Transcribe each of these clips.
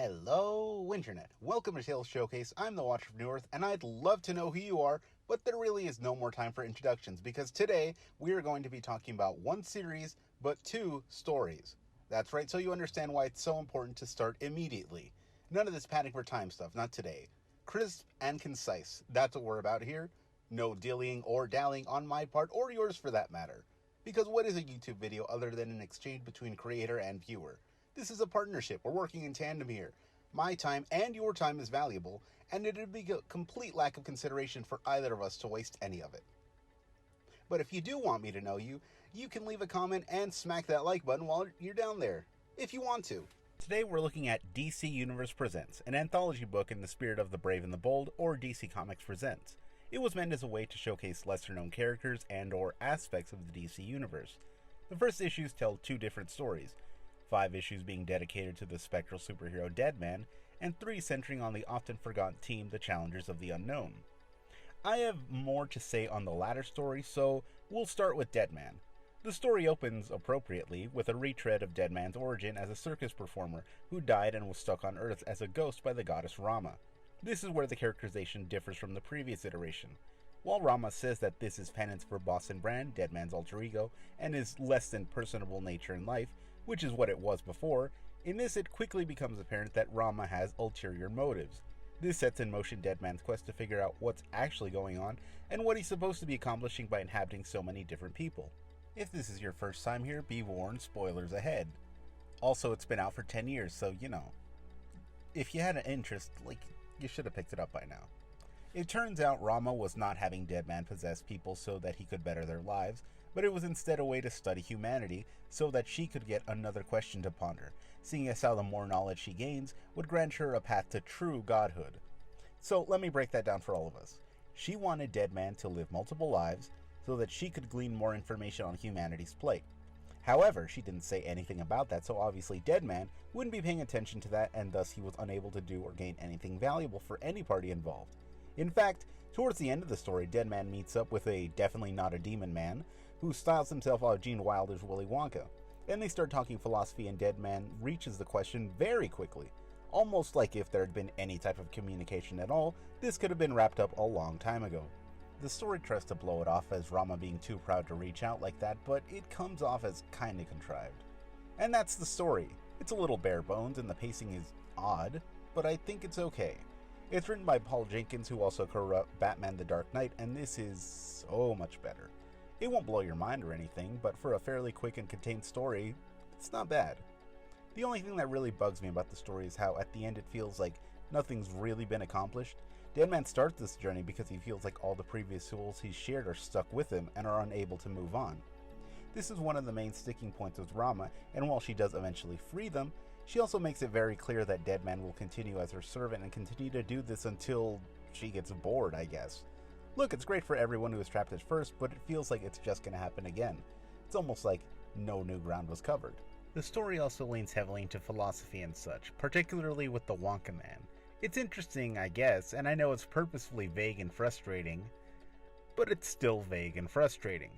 Hello, Internet. Welcome to Tales Showcase. I'm the Watcher from New Earth, and I'd love to know who you are, but there really is no more time for introductions, because today we are going to be talking about one series, but two stories. That's right, so you understand why it's so important to start immediately. None of this panic for time stuff, not today. Crisp and concise, that's what we're about here. No dillying or dallying on my part, or yours for that matter. Because what is a YouTube video other than an exchange between creator and viewer? This is a partnership. We're working in tandem here. My time and your time is valuable, and it would be a complete lack of consideration for either of us to waste any of it. But if you do want me to know you, you can leave a comment and smack that like button while you're down there, if you want to. Today we're looking at DC Universe Presents, an anthology book in the spirit of The Brave and the Bold, or DC Comics Presents. It was meant as a way to showcase lesser-known characters and/or aspects of the DC Universe. The first issues tell two different stories, 5 issues being dedicated to the spectral superhero Deadman, and 3 centering on the often forgotten team, the Challengers of the Unknown. I have more to say on the latter story, so we'll start with Deadman. The story opens appropriately with a retread of Deadman's origin as a circus performer who died and was stuck on Earth as a ghost by the goddess Rama. This is where the characterization differs from the previous iteration. While Rama says that this is penance for Boston Brand, Deadman's alter ego, and his less than personable nature in life, which is what it was before, in this it quickly becomes apparent that Rama has ulterior motives. This sets in motion Deadman's quest to figure out what's actually going on and what he's supposed to be accomplishing by inhabiting so many different people. If this is your first time here, be warned, spoilers ahead. Also, it's been out for 10 years, so if you had an interest, you should have picked it up by now. It turns out Rama was not having Deadman possess people so that he could better their lives, but it was instead a way to study humanity so that she could get another question to ponder, seeing as how the more knowledge she gains would grant her a path to true godhood. So let me break that down for all of us. She wanted Deadman to live multiple lives so that she could glean more information on humanity's plight. However, she didn't say anything about that, so obviously Deadman wouldn't be paying attention to that, and thus he was unable to do or gain anything valuable for any party involved. In fact, towards the end of the story, Deadman meets up with a definitely not a demon man, who styles himself out Gene Wilder's Willy Wonka. Then they start talking philosophy and Deadman reaches the question very quickly. Almost like if there had been any type of communication at all, this could have been wrapped up a long time ago. The story tries to blow it off as Rama being too proud to reach out like that, but it comes off as kinda contrived. And that's the story. It's a little bare bones and the pacing is odd, but I think it's okay. It's written by Paul Jenkins, who also co-wrote Batman the Dark Knight, and this is so much better. It won't blow your mind or anything, but for a fairly quick and contained story, it's not bad. The only thing that really bugs me about the story is how at the end it feels like nothing's really been accomplished. Deadman starts this journey because he feels like all the previous souls he's shared are stuck with him and are unable to move on. This is one of the main sticking points with Rama, and while she does eventually free them, she also makes it very clear that Deadman will continue as her servant and continue to do this until she gets bored, I guess. Look, it's great for everyone who was trapped at first, but it feels like it's just gonna happen again. It's almost like no new ground was covered. The story also leans heavily into philosophy and such, particularly with the Wonka Man. It's interesting, I guess, and I know it's purposefully vague and frustrating, but it's still vague and frustrating.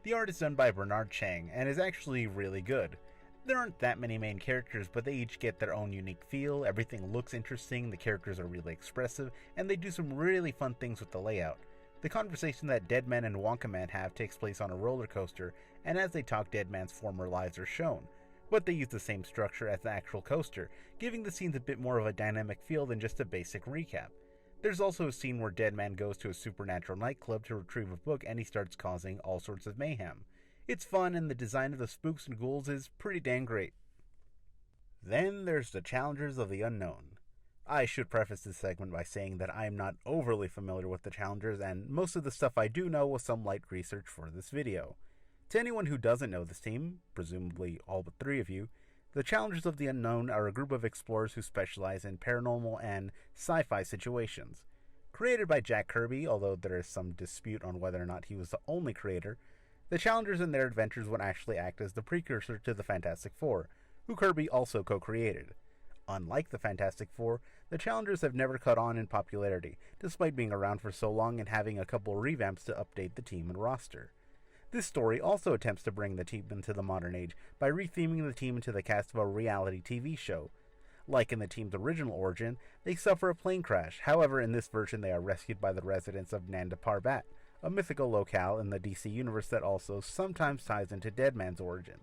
The art is done by Bernard Chang and is actually really good. There aren't that many main characters, but they each get their own unique feel, everything looks interesting, the characters are really expressive, and they do some really fun things with the layout. The conversation that Deadman and Wonka Man have takes place on a roller coaster, and as they talk, Deadman's former lives are shown. But they use the same structure as the actual coaster, giving the scenes a bit more of a dynamic feel than just a basic recap. There's also a scene where Deadman goes to a supernatural nightclub to retrieve a book and he starts causing all sorts of mayhem. It's fun, and the design of the spooks and ghouls is pretty dang great. Then there's the Challengers of the Unknown. I should preface this segment by saying that I am not overly familiar with the Challengers, and most of the stuff I do know was some light research for this video. To anyone who doesn't know this team, presumably all but 3 of you, the Challengers of the Unknown are a group of explorers who specialize in paranormal and sci-fi situations. Created by Jack Kirby, although there is some dispute on whether or not he was the only creator, the Challengers and their adventures would actually act as the precursor to the Fantastic Four, who Kirby also co-created. Unlike the Fantastic Four, the Challengers have never caught on in popularity, despite being around for so long and having a couple revamps to update the team and roster. This story also attempts to bring the team into the modern age by retheming the team into the cast of a reality TV show. Like in the team's original origin, they suffer a plane crash. However, in this version, they are rescued by the residents of Nanda Parbat, a mythical locale in the DC universe that also sometimes ties into Deadman's origin.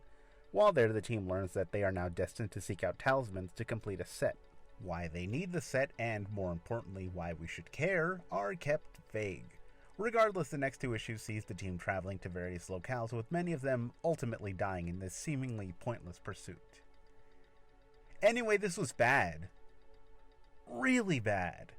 While there, the team learns that they are now destined to seek out talismans to complete a set. Why they need the set, and more importantly, why we should care, are kept vague. Regardless, the next 2 issues sees the team traveling to various locales, with many of them ultimately dying in this seemingly pointless pursuit. Anyway, this was bad. Really bad.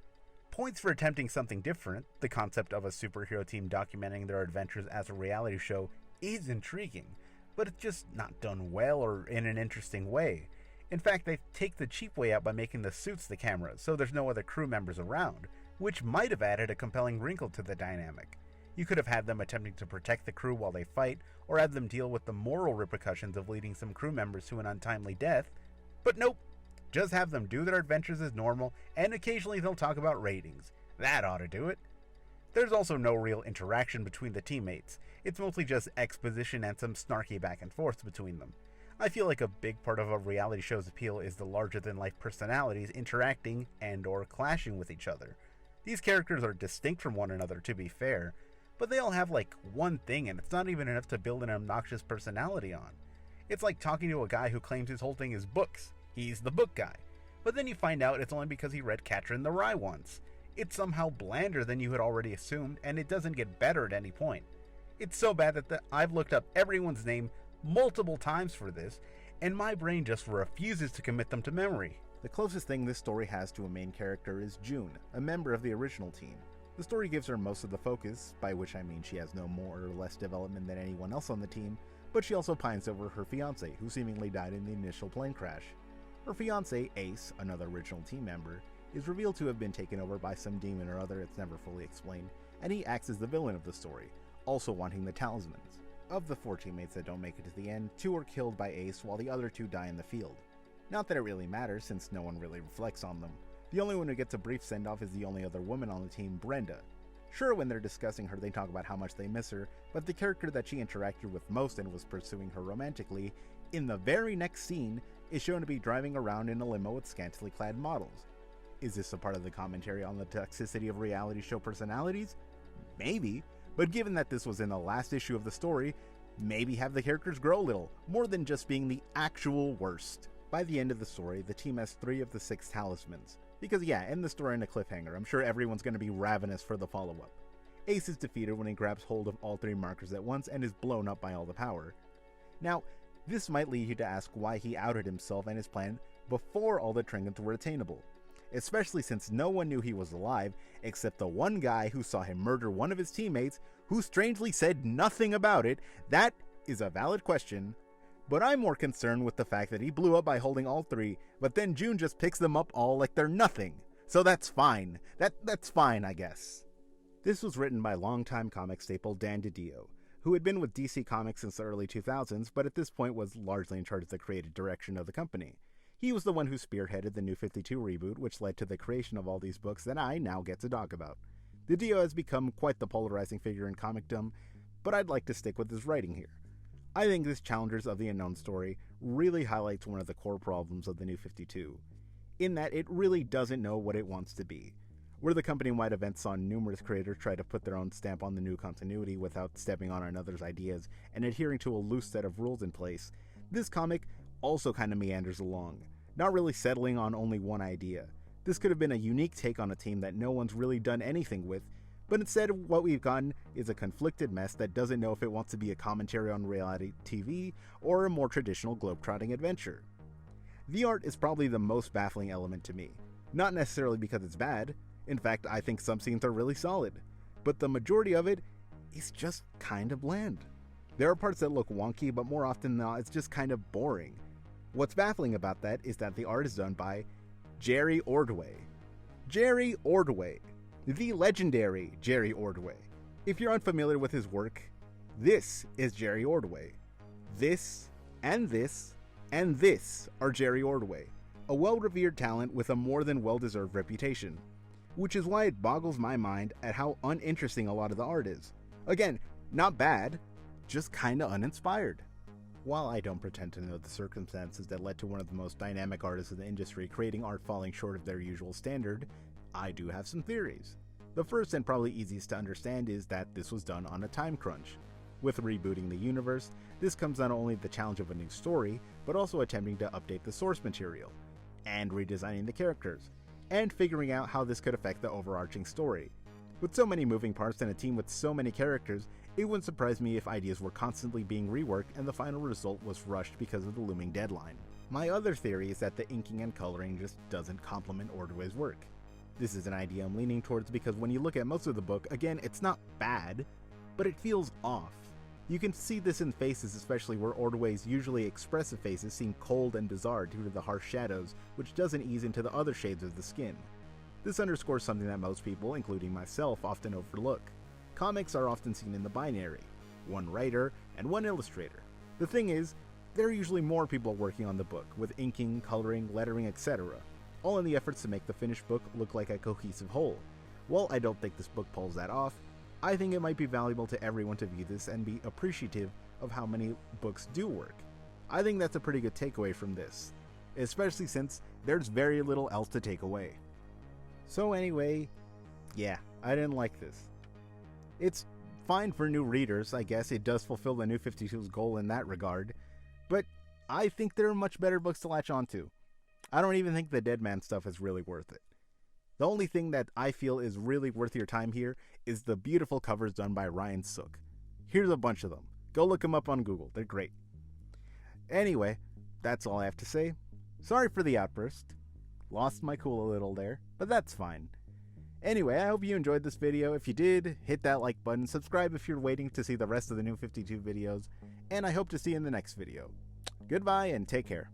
Points for attempting something different. The concept of a superhero team documenting their adventures as a reality show is intriguing, but it's just not done well or in an interesting way. In fact, they take the cheap way out by making the suits the cameras, so there's no other crew members around, which might have added a compelling wrinkle to the dynamic. You could have had them attempting to protect the crew while they fight, or had them deal with the moral repercussions of leading some crew members to an untimely death, but nope. Just have them do their adventures as normal, and occasionally they'll talk about ratings. That ought to do it. There's also no real interaction between the teammates. It's mostly just exposition and some snarky back and forth between them. I feel like a big part of a reality show's appeal is the larger-than-life personalities interacting and or clashing with each other. These characters are distinct from one another, to be fair, but they all have like one thing, and it's not even enough to build an obnoxious personality on. It's like talking to a guy who claims his whole thing is books. He's the book guy. But then you find out it's only because he read Catcher in the Rye once. It's somehow blander than you had already assumed, and it doesn't get better at any point. It's so bad that I've looked up everyone's name multiple times for this, and my brain just refuses to commit them to memory. The closest thing this story has to a main character is June, a member of the original team. The story gives her most of the focus, by which I mean she has no more or less development than anyone else on the team, but she also pines over her fiancé, who seemingly died in the initial plane crash. Her fiancé, Ace, another original team member, is revealed to have been taken over by some demon or other, it's never fully explained, and he acts as the villain of the story, also wanting the talismans. Of the 4 teammates that don't make it to the end, 2 are killed by Ace while the other 2 die in the field. Not that it really matters, since no one really reflects on them. The only one who gets a brief send-off is the only other woman on the team, Brenda. Sure, when they're discussing her they talk about how much they miss her, but the character that she interacted with most and was pursuing her romantically, in the very next scene, is shown to be driving around in a limo with scantily clad models. Is this a part of the commentary on the toxicity of reality show personalities? Maybe, but given that this was in the last issue of the story, maybe have the characters grow a little, more than just being the actual worst. By the end of the story, the team has 3 of the 6 talismans. Because yeah, end the story in a cliffhanger, I'm sure everyone's going to be ravenous for the follow-up. Ace is defeated when he grabs hold of all 3 markers at once and is blown up by all the power. Now, this might lead you to ask why he outed himself and his plan before all the trinkets were attainable. Especially since no one knew he was alive, except the one guy who saw him murder one of his teammates, who strangely said nothing about it. That is a valid question. But I'm more concerned with the fact that he blew up by holding all 3, but then June just picks them up all like they're nothing. So that's fine. That's fine, I guess. This was written by longtime comic staple Dan DiDio, who had been with DC Comics since the early 2000s, but at this point was largely in charge of the creative direction of the company. He was the one who spearheaded the New 52 reboot, which led to the creation of all these books that I now get to talk about. DiDio has become quite the polarizing figure in comicdom, but I'd like to stick with his writing here. I think this Challengers of the Unknown story really highlights one of the core problems of the New 52, in that it really doesn't know what it wants to be. Where the company-wide event saw numerous creators try to put their own stamp on the new continuity without stepping on another's ideas and adhering to a loose set of rules in place, this comic also kind of meanders along, not really settling on only one idea. This could have been a unique take on a team that no one's really done anything with, but instead what we've gotten is a conflicted mess that doesn't know if it wants to be a commentary on reality TV or a more traditional globetrotting adventure. The art is probably the most baffling element to me, not necessarily because it's bad. In fact, I think some scenes are really solid, but the majority of it is just kind of bland. There are parts that look wonky, but more often than not, it's just kind of boring. What's baffling about that is that the art is done by Jerry Ordway. Jerry Ordway. The legendary Jerry Ordway. If you're unfamiliar with his work, this is Jerry Ordway. This, and this, and this are Jerry Ordway, a well-revered talent with a more than well-deserved reputation. Which is why it boggles my mind at how uninteresting a lot of the art is. Again, not bad, just kinda uninspired. While I don't pretend to know the circumstances that led to one of the most dynamic artists in the industry creating art falling short of their usual standard, I do have some theories. The first and probably easiest to understand is that this was done on a time crunch. With rebooting the universe, this comes not only the challenge of a new story, but also attempting to update the source material, and redesigning the characters, and figuring out how this could affect the overarching story. With so many moving parts and a team with so many characters, it wouldn't surprise me if ideas were constantly being reworked and the final result was rushed because of the looming deadline. My other theory is that the inking and coloring just doesn't complement Ordway's work. This is an idea I'm leaning towards because when you look at most of the book, again, it's not bad, but it feels off. You can see this in faces, especially where Ordway's usually expressive faces seem cold and bizarre due to the harsh shadows, which doesn't ease into the other shades of the skin. This underscores something that most people, including myself, often overlook. Comics are often seen in the binary, one writer and one illustrator. The thing is, there are usually more people working on the book, with inking, coloring, lettering, etc., all in the efforts to make the finished book look like a cohesive whole. While I don't think this book pulls that off, I think it might be valuable to everyone to view this and be appreciative of how many books do work. I think that's a pretty good takeaway from this, especially since there's very little else to take away. So anyway, yeah, I didn't like this. It's fine for new readers, I guess. It does fulfill the New 52's goal in that regard, but I think there are much better books to latch onto. I don't even think the Dead Man stuff is really worth it. The only thing that I feel is really worth your time here is the beautiful covers done by Ryan Sook. Here's a bunch of them. Go look them up on Google. They're great. Anyway, that's all I have to say. Sorry for the outburst. Lost my cool a little there, but that's fine. Anyway, I hope you enjoyed this video. If you did, hit that like button, subscribe if you're waiting to see the rest of the New 52 videos, and I hope to see you in the next video. Goodbye and take care.